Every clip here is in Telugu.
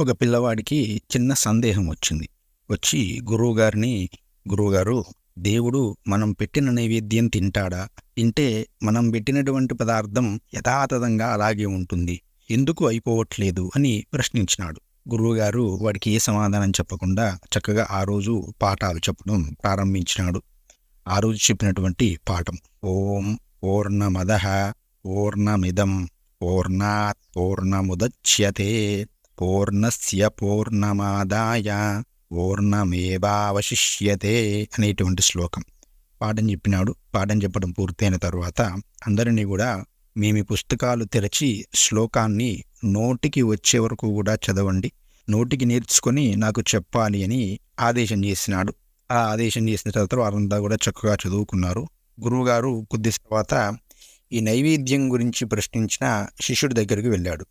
ఒక పిల్లవాడికి చిన్న సందేహం వచ్చింది. వచ్చి గురువుగారు, దేవుడు మనం పెట్టిన నైవేద్యం తింటాడా? తింటే మనం పెట్టినటువంటి పదార్థం యథాతథంగా అలాగే ఉంటుంది. ఎందుకు అయిపోవట్లేదు అని ప్రశ్నించినాడు. గురువుగారు వాడికి ఏ సమాధానం చెప్పకుండా చక్కగా ఆ రోజు పాఠాలు చెప్పడం ప్రారంభించినాడు. ఆ రోజు చెప్పినటువంటి పాఠం: ఓం పూర్ణమదః పూర్ణమిదం పూర్ణాత్ పూర్ణముదచ్యతే పూర్ణస్య పూర్ణమాదాయ పూర్ణమేవావశిష్యతే అనేటువంటి శ్లోకం పాఠం చెప్పినాడు. పాఠం చెప్పడం పూర్తయిన తరువాత అందరినీ కూడా మీ పుస్తకాలు తెరచి శ్లోకాన్ని నోటికి వచ్చే వరకు కూడా చదవండి, నోటికి నేర్చుకొని నాకు చెప్పాలి అని ఆదేశం చేసినాడు. ఆ ఆదేశం చేసిన తర్వాత వారంతా కూడా చక్కగా చదువుకున్నారు. గురువుగారు కొద్ది తర్వాత ఈ నైవేద్యం గురించి ప్రశ్నించిన శిష్యుడి దగ్గరికి వెళ్ళాడు.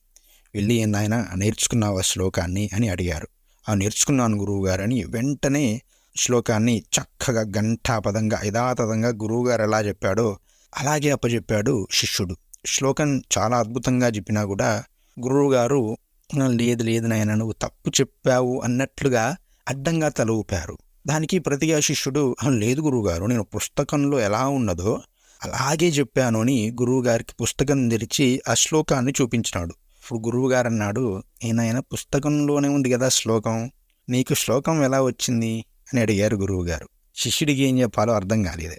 వెళ్ళి నాయన నేర్చుకున్నావా శ్లోకాన్ని అని అడిగారు. ఆ నేర్చుకున్నాను గురువుగారు అని వెంటనే శ్లోకాన్ని చక్కగా ఘంటాపదంగా యథాతథంగా గురువుగారు ఎలా చెప్పాడో అలాగే అప్పచెప్పాడు శిష్యుడు. శ్లోకం చాలా అద్భుతంగా చెప్పినా కూడా గురువుగారు లేదు నాయన నువ్వు తప్పు చెప్పావు అన్నట్లుగా అడ్డంగా తల ఊపారు. దానికి ప్రతిగా శిష్యుడు లేదు గురువుగారు, నేను పుస్తకంలో ఎలా ఉన్నదో అలాగే చెప్పాను అని గురువుగారికి పుస్తకం తెరిచి ఆ శ్లోకాన్ని చూపించినాడు. ఇప్పుడు గురువుగారు అన్నాడు, ఏనాయన పుస్తకంలోనే ఉంది కదా శ్లోకం, నీకు శ్లోకం ఎలా వచ్చింది అని అడిగారు గురువుగారు. శిష్యుడికి ఏం చెప్పాలో అర్థం కాలేదు.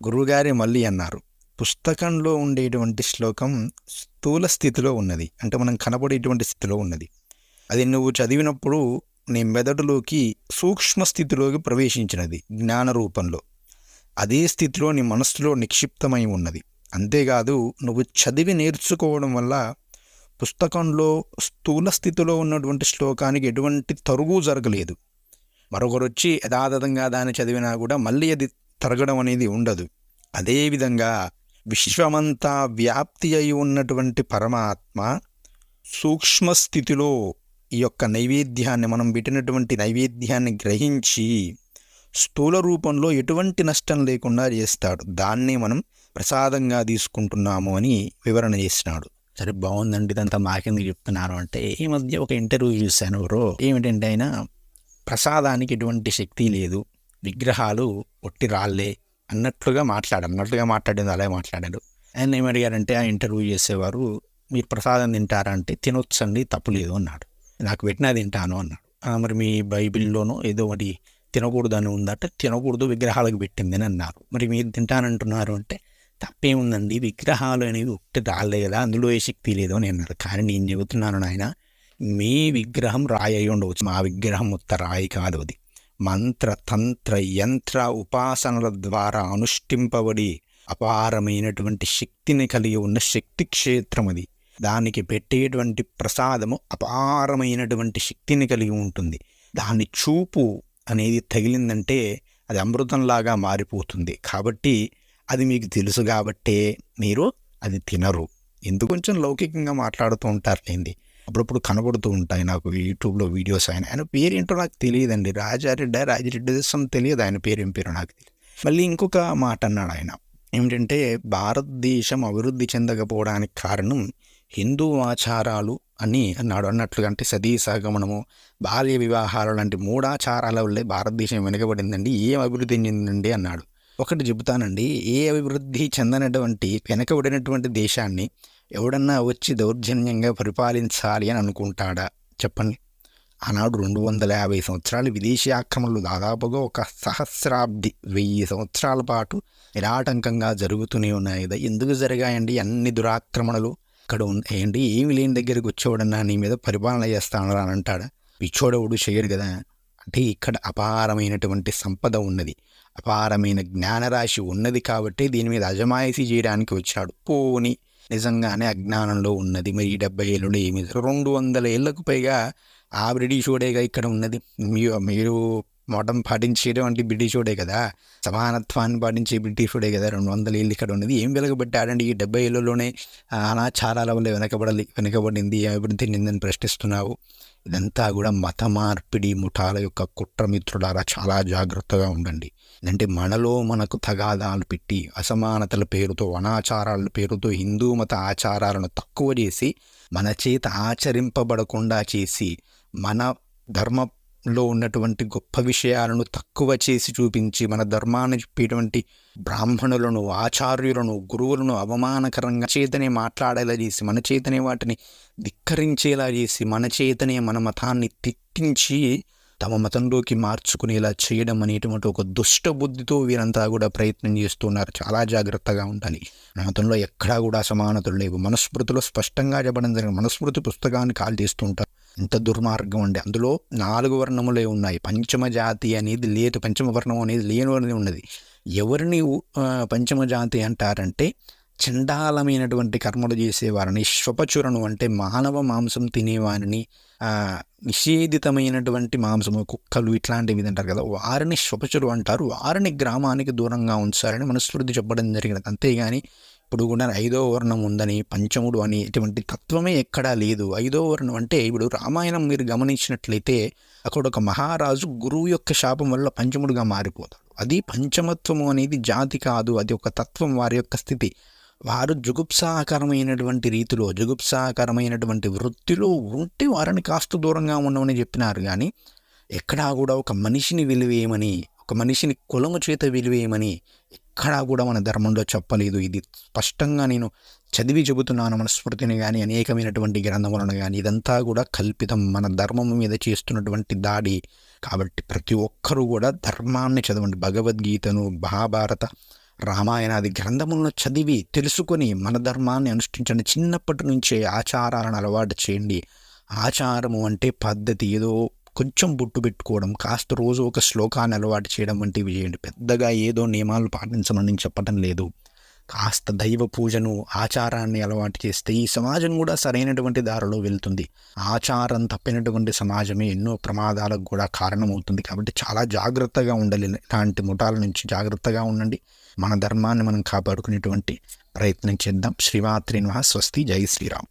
గురువుగారే మళ్ళీ అన్నారు, పుస్తకంలో ఉండేటువంటి శ్లోకం స్థూల స్థితిలో ఉన్నది, అంటే మనం కనబడేటువంటి స్థితిలో ఉన్నది. అది నువ్వు చదివినప్పుడు నీ మెదడులోకి సూక్ష్మ స్థితిలోకి ప్రవేశించినది జ్ఞాన రూపంలో. అదే స్థితిలో నీ మనస్సులో నిక్షిప్తమై ఉన్నది. అంతేకాదు నువ్వు చదివి నేర్చుకోవడం వల్ల పుస్తకంలో స్థూల స్థితిలో ఉన్నటువంటి శ్లోకానికి ఎటువంటి తరుగు జరగలేదు. మరొకరు వచ్చి యథాతథంగా దాన్ని చదివినా కూడా మళ్ళీ అది తరగడం అనేది ఉండదు. అదేవిధంగా విశ్వమంతా వ్యాప్తి అయి ఉన్నటువంటి పరమాత్మ సూక్ష్మ స్థితిలో ఈ యొక్క నైవేద్యాన్ని, మనం పెట్టినటువంటి నైవేద్యాన్ని గ్రహించి స్థూల రూపంలో ఎటువంటి నష్టం లేకుండా చేస్తాడు. దాన్ని మనం ప్రసాదంగా తీసుకుంటున్నాము అని వివరణ చేసినాడు. సరే బాగుందండి, ఇదంతా మాకెందుకు చెప్తున్నారు అంటే, ఈ మధ్య ఒక ఇంటర్వ్యూ చూశాను. ఏమిటంటే ఆయన ప్రసాదానికి ఎటువంటి శక్తి లేదు, విగ్రహాలు ఒట్టి రాళ్ళే అన్నట్లుగా మాట్లాడింది అలాగే మాట్లాడాడు. ఆయన ఏమడిగారంటే ఆ ఇంటర్వ్యూ చేసేవారు, మీరు ప్రసాదం తింటారా అంటే తినొచ్చండి తప్పులేదు అన్నాడు. నాకు పెట్టినా తింటాను అన్నాడు. మరి మీ బైబిల్లోనూ ఏదో ఒకటి తినకూడదు అని ఉందంటే తినకూడదు, విగ్రహాలకు పెట్టింది అని అన్నారు. మరి మీరు తింటానంటున్నారు అంటే తప్పేముందండి, విగ్రహాలు అనేవి ఒకటి రాలే కదా, అందులో ఏ శక్తి లేదు అని అన్నారు. కానీ నేను చెబుతున్నాను నాయన, మీ విగ్రహం రాయి అయి ఉండవచ్చు, మా విగ్రహం ఉత్త రాయి కాదు. అది మంత్ర తంత్ర యంత్ర ఉపాసనల ద్వారా అనుష్ఠింపబడి అపారమైనటువంటి శక్తిని కలిగి ఉన్న శక్తి క్షేత్రం అది. దానికి పెట్టేటువంటి ప్రసాదము అపారమైనటువంటి శక్తిని కలిగి ఉంటుంది. దాని చూపు అనేది తగిలిందంటే అది అమృతంలాగా మారిపోతుంది. కాబట్టి అది మీకు తెలుసు కాబట్టే మీరు అది తినరు. ఎందుకు కొంచెం లౌకికంగా మాట్లాడుతూ ఉంటారులేండి, అప్పుడప్పుడు కనబడుతూ ఉంటాయి నాకు యూట్యూబ్లో వీడియోస్. ఆయన పేరేంటో నాకు తెలియదండి, రాజిరెడ్డి తెలియదు, ఆయన పేరేం పేరు నాకు తెలియదు. మళ్ళీ ఇంకొక మాట అన్నాడు ఆయన, ఏమిటంటే భారతదేశం అభివృద్ధి చెందకపోవడానికి కారణం హిందూ ఆచారాలు అని అన్నాడు. అన్నట్లుగా అంటే సతీ సహగమనము, బాల్య వివాహాలు లాంటి మూఢాచారాల వల్లే భారతదేశం వెనుకబడిందండి, ఏం అభివృద్ధి చెందిందండి అన్నాడు. ఒకటి చెబుతానండి, ఏ అభివృద్ధి చెందనటువంటి వెనకబడినటువంటి దేశాన్ని ఎవడన్నా వచ్చి దౌర్జన్యంగా పరిపాలించాలి అని అనుకుంటాడా చెప్పండి? ఆనాడు 250 సంవత్సరాలు విదేశీ ఆక్రమణలు దాదాపుగా ఒక సహస్రాబ్ది 1000 సంవత్సరాల పాటు నిరాటంకంగా జరుగుతూనే ఉన్నాయి కదా. ఎందుకు జరిగాయండి అన్ని దురాక్రమణలు? ఇక్కడ ఏంటి, ఏమి లేని దగ్గరికి వచ్చేవాడన్నా నీ మీద పరిపాలన చేస్తాను అని అంటాడా? పిచ్చోడవుడు చేయడు కదా. అంటే ఇక్కడ అపారమైనటువంటి సంపద ఉన్నది, అపారమైన జ్ఞానరాశి ఉన్నది కాబట్టి దీని మీద అజమాయిషీ చేయడానికి వచ్చాడు. పోని నిజంగానే అజ్ఞానంలో ఉన్నది. మరి ఈ 70 ఏళ్ళలో ఏమి 200 ఏళ్లకు పైగా ఆ బ్రిటిషోడేగా ఇక్కడ ఉన్నది. మీరు మఠం పాటించేయడం అంటే బ్రిటిషోడే కదా, సమానత్వాన్ని పాటించే బ్రిటిషోడే కదా 200 ఏళ్ళు ఇక్కడ ఉన్నది. ఏం వెలగబెట్టాడండి ఈ 70 ఏళ్ళలోనే? అనాచారాల వల్ల వెనకబడింది, అభివృద్ధి నిందని ప్రశ్నిస్తున్నావు. ఇదంతా కూడా మత మార్పిడి ముఠాల యొక్క కుట్రమిత్రులారా, చాలా జాగ్రత్తగా ఉండండి. అంటే మనకు తగాదాలు పెట్టి అసమానతల పేరుతో, అనాచారాల పేరుతో హిందూ మత ఆచారాలను తక్కువ చేసి మన చేత ఆచరింపబడకుండా చేసి మన ధర్మంలో ఉన్నటువంటి గొప్ప విషయాలను తక్కువ చేసి చూపించి మన ధర్మాన్ని చెప్పేటువంటి బ్రాహ్మణులను, ఆచార్యులను, గురువులను అవమానకరంగా చేతనే మాట్లాడేలా చేసి, మన చేతనే వాటిని ధిక్కరించేలా చేసి, మన చేతనే మన మతాన్ని తిట్టించి తమ మతంలోకి మార్చుకునేలా చేయడం అనేటువంటి ఒక దుష్ట బుద్ధితో వీరంతా కూడా ప్రయత్నం చేస్తున్నారు. చాలా జాగ్రత్తగా ఉండాలి. మన మతంలో ఎక్కడా కూడా అసమానతలు లేవు. మనుస్మృతిలో స్పష్టంగా చెప్పడం జరిగింది. మనుస్మృతి పుస్తకాన్ని కాల్ చేస్తుంటారు. ఎంత దుర్మార్గం అండి. అందులో 4 వర్ణములే ఉన్నాయి. పంచమ జాతి అనేది లేదు, పంచమ వర్ణం అనేది లేనివని ఉన్నది. ఎవరిని పంచమ జాతి అంటారంటే చండాలమైనటువంటి కర్మలు చేసేవారిని, శ్వపచురను అంటే మానవ మాంసం తినేవారిని, నిషేధితమైనటువంటి మాంసము, కుక్కలు ఇట్లాంటివి అంటారు కదా, వారిని శ్వపచురు అంటారు. వారిని గ్రామానికి దూరంగా ఉంచాలని మనుస్మృతి చెప్పడం జరిగినది. అంతేగాని ఇప్పుడు కూడా 5వ వర్ణం ఉందని, పంచముడు అని ఇటువంటి తత్వమే ఎక్కడా లేదు. 5వ వర్ణం అంటే ఇప్పుడు రామాయణం మీరు గమనించినట్లయితే అక్కడ ఒక మహారాజు గురువు యొక్క శాపం వల్ల పంచముడుగా మారిపోతాడు. అది పంచమత్వము అనేది జాతి కాదు, అది ఒక తత్వం, వారి యొక్క స్థితి. వారు జుగుప్సాకరమైనటువంటి రీతిలో, జుగుప్సాకరమైనటువంటి వృత్తిలో ఉంటే వారిని కాస్త దూరంగా ఉండమని చెప్పినారు. కానీ ఎక్కడా కూడా ఒక మనిషిని విలువేయమని, ఒక మనిషిని కులము చేత విలువేయమని ఎక్కడా కూడా మన ధర్మంలో చెప్పలేదు. ఇది స్పష్టంగా నేను చదివి చెబుతున్నాను. మనుస్మృతిని కానీ అనేకమైనటువంటి గ్రంథములను కానీ ఇదంతా కూడా కల్పితం, మన ధర్మం మీద చేస్తున్నటువంటి దాడి. కాబట్టి ప్రతి ఒక్కరూ కూడా ధర్మాన్ని చదవండి. భగవద్గీతను, మహాభారత, రామాయణాది గ్రంథములను చదివి తెలుసుకొని మన ధర్మాన్ని అనుష్ఠించండి. చిన్నప్పటి నుంచే ఆచారాలను అలవాటు చేయండి. ఆచారము అంటే పద్ధతి, ఏదో కొంచెం బొట్టు పెట్టుకోవడం, కాస్త రోజు ఒక శ్లోకాన్ని అలవాటు చేయడం వంటివి చేయండి. పెద్దగా ఏదో నియమాలు పాటించమని చెప్పటం లేదు. కాస్త దైవ పూజను, ఆచారాన్ని అలవాటు చేస్తే ఈ సమాజం కూడా సరైనటువంటి దారిలో వెళ్తుంది. ఆచారం తప్పినటువంటి సమాజమే ఎన్నో ప్రమాదాలకు కూడా కారణమవుతుంది. కాబట్టి చాలా జాగ్రత్తగా ఉండాలి. ఇలాంటి ముఠాల నుంచి జాగ్రత్తగా ఉండండి. మన ధర్మాన్ని మనం కాపాడుకునేటువంటి ప్రయత్నం చేద్దాం. శ్రీమాత్రే నమః. స్వస్తి. జై శ్రీరామ్.